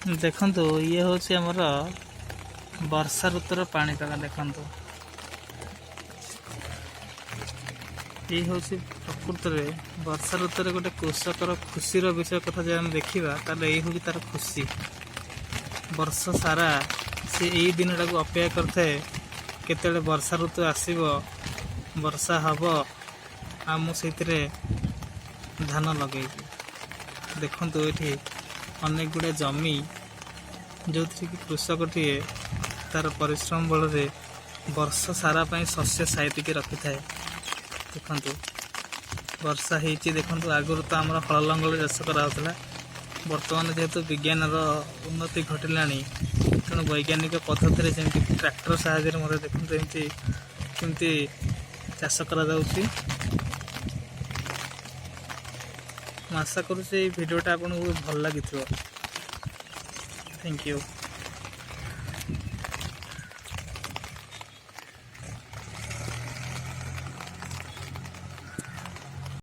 देखंतु ये होची हमर वर्षा ऋतुर पाणीपाग देखंतु ये होची प्रकृत रे वर्षा ऋतुरे गोटे कृषकर खुशीर विषय कथा जे हम देखिबा ताले ये होची तार खुशी वर्ष सारा से यही दिनटा को अपेक्षा करथाए केतेले वर्षा ऋतु आसीबो वर्षा हबो आ मु सेतिरे धान लगेबी देखंतु एठी अनेक गुड़े जमी जो कि कृषकटी तार परिश्रम बल वर्ष सारा शस्य साइतिक रखि थाए देखंतु वर्षा होती देखंतु आगुरी तो आम हल लंगल चाष कराला बर्तमान जेहेतु विज्ञान उन्नति घटला तेणु वैज्ञानिक पद्धति जमी ट्रैक्टर साहाय्य देखते केमती चाष करा आशा करूँ भिडियोटा आपको भल लगी। Thank you.